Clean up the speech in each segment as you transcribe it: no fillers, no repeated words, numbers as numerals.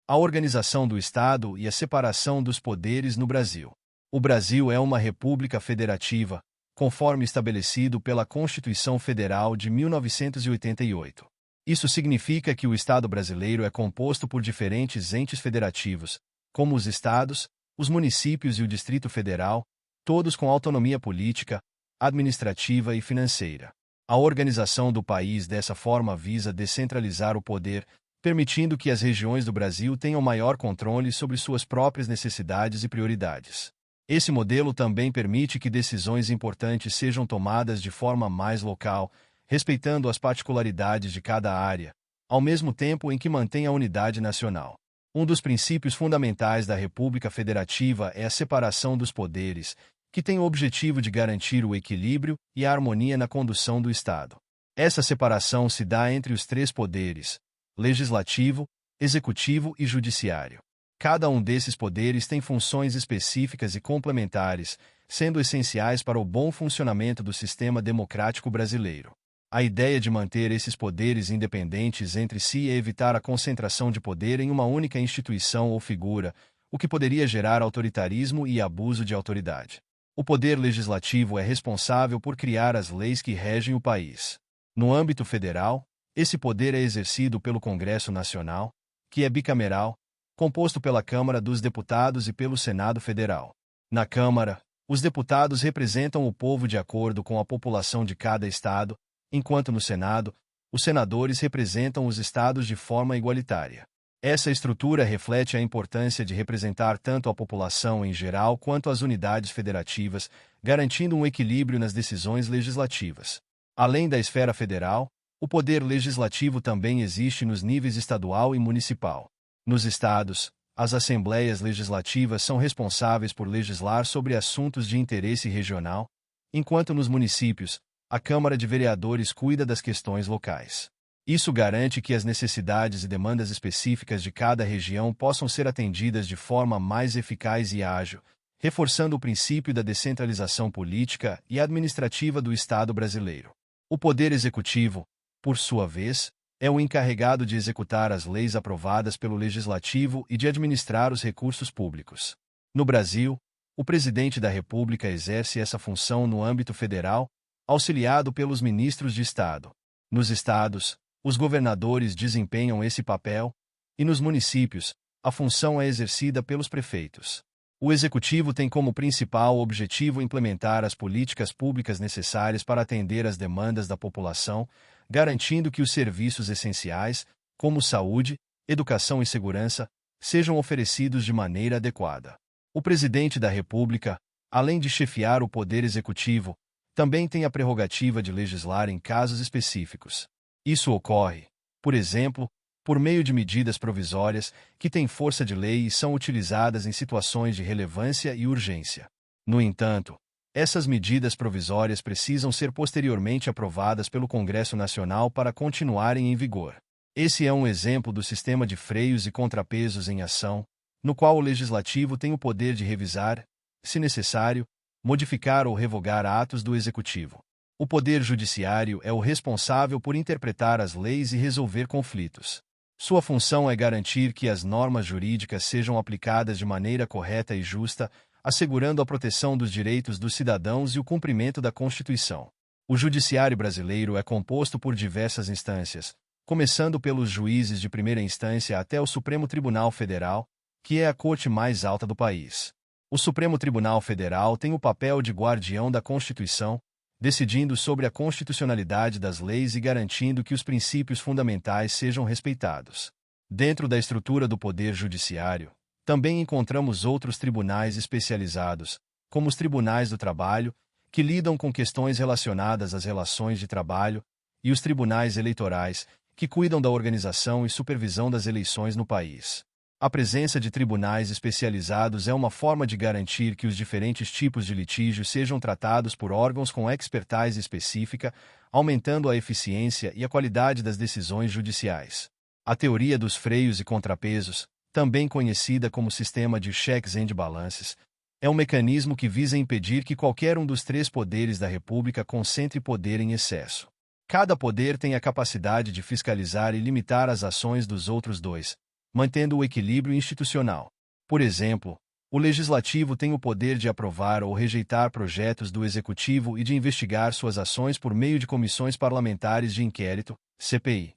A organização do Estado e a separação dos poderes no Brasil. O Brasil é uma república federativa, conforme estabelecido pela Constituição Federal de 1988. Isso significa que o Estado brasileiro é composto por diferentes entes federativos, como os estados, os municípios e o Distrito Federal, todos com autonomia política, administrativa e financeira. A organização do país dessa forma visa descentralizar o poder, permitindo que as regiões do Brasil tenham maior controle sobre suas próprias necessidades e prioridades. Esse modelo também permite que decisões importantes sejam tomadas de forma mais local, respeitando as particularidades de cada área, ao mesmo tempo em que mantém a unidade nacional. Um dos princípios fundamentais da República Federativa é a separação dos poderes, que tem o objetivo de garantir o equilíbrio e a harmonia na condução do Estado. Essa separação se dá entre os três poderes: legislativo, executivo e judiciário. Cada um desses poderes tem funções específicas e complementares, sendo essenciais para o bom funcionamento do sistema democrático brasileiro. A ideia de manter esses poderes independentes entre si é evitar a concentração de poder em uma única instituição ou figura, o que poderia gerar autoritarismo e abuso de autoridade. O poder legislativo é responsável por criar as leis que regem o país. No âmbito federal, esse poder é exercido pelo Congresso Nacional, que é bicameral, composto pela Câmara dos Deputados e pelo Senado Federal. Na Câmara, os deputados representam o povo de acordo com a população de cada estado, enquanto no Senado, os senadores representam os estados de forma igualitária. Essa estrutura reflete a importância de representar tanto a população em geral quanto as unidades federativas, garantindo um equilíbrio nas decisões legislativas. Além da esfera federal, o poder legislativo também existe nos níveis estadual e municipal. Nos estados, as assembleias legislativas são responsáveis por legislar sobre assuntos de interesse regional, enquanto nos municípios, a Câmara de Vereadores cuida das questões locais. Isso garante que as necessidades e demandas específicas de cada região possam ser atendidas de forma mais eficaz e ágil, reforçando o princípio da descentralização política e administrativa do Estado brasileiro. O Poder Executivo, por sua vez, é o encarregado de executar as leis aprovadas pelo Legislativo e de administrar os recursos públicos. No Brasil, o Presidente da República exerce essa função no âmbito federal, auxiliado pelos ministros de Estado. Nos estados, os governadores desempenham esse papel, e nos municípios, a função é exercida pelos prefeitos. O Executivo tem como principal objetivo implementar as políticas públicas necessárias para atender às demandas da população, garantindo que os serviços essenciais, como saúde, educação e segurança, sejam oferecidos de maneira adequada. O Presidente da República, além de chefiar o Poder Executivo, também tem a prerrogativa de legislar em casos específicos. Isso ocorre, por exemplo, por meio de medidas provisórias que têm força de lei e são utilizadas em situações de relevância e urgência. No entanto, essas medidas provisórias precisam ser posteriormente aprovadas pelo Congresso Nacional para continuarem em vigor. Esse é um exemplo do sistema de freios e contrapesos em ação, no qual o Legislativo tem o poder de revisar, se necessário, modificar ou revogar atos do Executivo. O Poder Judiciário é o responsável por interpretar as leis e resolver conflitos. Sua função é garantir que as normas jurídicas sejam aplicadas de maneira correta e justa, assegurando a proteção dos direitos dos cidadãos e o cumprimento da Constituição. O Judiciário brasileiro é composto por diversas instâncias, começando pelos juízes de primeira instância até o Supremo Tribunal Federal, que é a corte mais alta do país. O Supremo Tribunal Federal tem o papel de guardião da Constituição, decidindo sobre a constitucionalidade das leis e garantindo que os princípios fundamentais sejam respeitados. Dentro da estrutura do Poder Judiciário, também encontramos outros tribunais especializados, como os tribunais do trabalho, que lidam com questões relacionadas às relações de trabalho, e os tribunais eleitorais, que cuidam da organização e supervisão das eleições no país. A presença de tribunais especializados é uma forma de garantir que os diferentes tipos de litígio sejam tratados por órgãos com expertise específica, aumentando a eficiência e a qualidade das decisões judiciais. A teoria dos freios e contrapesos, também conhecida como sistema de checks and balances, é um mecanismo que visa impedir que qualquer um dos três poderes da República concentre poder em excesso. Cada poder tem a capacidade de fiscalizar e limitar as ações dos outros dois, mantendo o equilíbrio institucional. Por exemplo, o Legislativo tem o poder de aprovar ou rejeitar projetos do Executivo e de investigar suas ações por meio de comissões parlamentares de inquérito, CPI.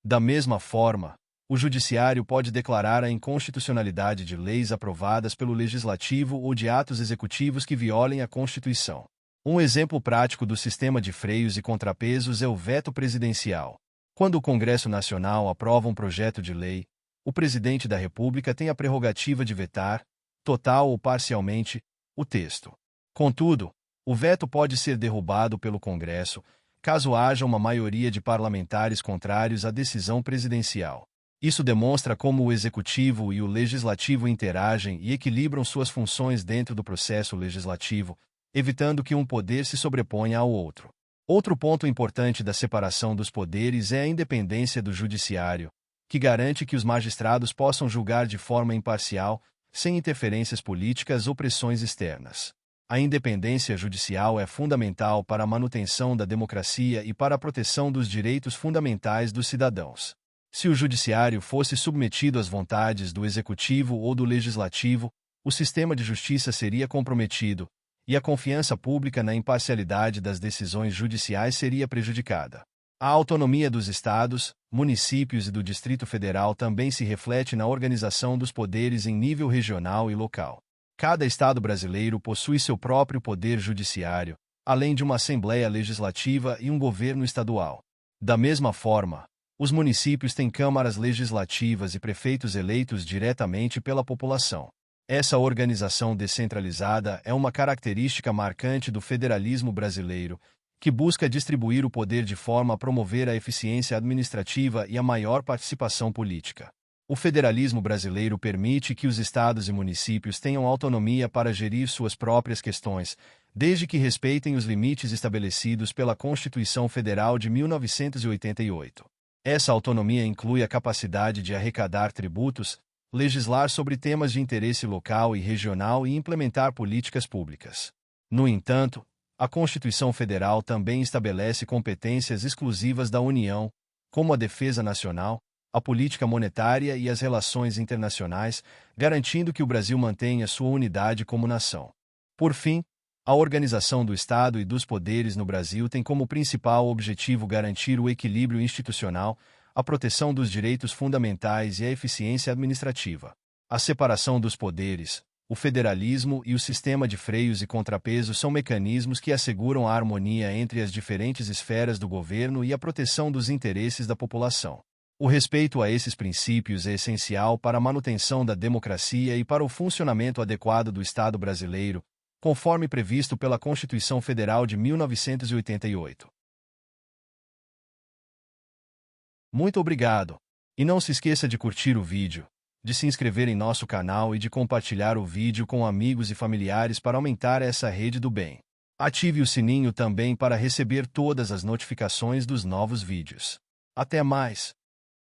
Da mesma forma, o Judiciário pode declarar a inconstitucionalidade de leis aprovadas pelo Legislativo ou de atos executivos que violem a Constituição. Um exemplo prático do sistema de freios e contrapesos é o veto presidencial. Quando o Congresso Nacional aprova um projeto de lei, o Presidente da República tem a prerrogativa de vetar, total ou parcialmente, o texto. Contudo, o veto pode ser derrubado pelo Congresso, caso haja uma maioria de parlamentares contrários à decisão presidencial. Isso demonstra como o Executivo e o Legislativo interagem e equilibram suas funções dentro do processo legislativo, evitando que um poder se sobreponha ao outro. Outro ponto importante da separação dos poderes é a independência do Judiciário, que garante que os magistrados possam julgar de forma imparcial, sem interferências políticas ou pressões externas. A independência judicial é fundamental para a manutenção da democracia e para a proteção dos direitos fundamentais dos cidadãos. Se o Judiciário fosse submetido às vontades do Executivo ou do Legislativo, o sistema de justiça seria comprometido, e a confiança pública na imparcialidade das decisões judiciais seria prejudicada. A autonomia dos estados, municípios e do Distrito Federal também se reflete na organização dos poderes em nível regional e local. Cada estado brasileiro possui seu próprio poder judiciário, além de uma Assembleia Legislativa e um governo estadual. Da mesma forma, os municípios têm câmaras legislativas e prefeitos eleitos diretamente pela população. Essa organização descentralizada é uma característica marcante do federalismo brasileiro, que busca distribuir o poder de forma a promover a eficiência administrativa e a maior participação política. O federalismo brasileiro permite que os estados e municípios tenham autonomia para gerir suas próprias questões, desde que respeitem os limites estabelecidos pela Constituição Federal de 1988. Essa autonomia inclui a capacidade de arrecadar tributos, legislar sobre temas de interesse local e regional e implementar políticas públicas. No entanto, a Constituição Federal também estabelece competências exclusivas da União, como a defesa nacional, a política monetária e as relações internacionais, garantindo que o Brasil mantenha sua unidade como nação. Por fim, a organização do Estado e dos poderes no Brasil tem como principal objetivo garantir o equilíbrio institucional, a proteção dos direitos fundamentais e a eficiência administrativa. A separação dos poderes, o federalismo e o sistema de freios e contrapesos são mecanismos que asseguram a harmonia entre as diferentes esferas do governo e a proteção dos interesses da população. O respeito a esses princípios é essencial para a manutenção da democracia e para o funcionamento adequado do Estado brasileiro, conforme previsto pela Constituição Federal de 1988. Muito obrigado! E não se esqueça de curtir o vídeo, de se inscrever em nosso canal e de compartilhar o vídeo com amigos e familiares para aumentar essa rede do bem. Ative o sininho também para receber todas as notificações dos novos vídeos. Até mais!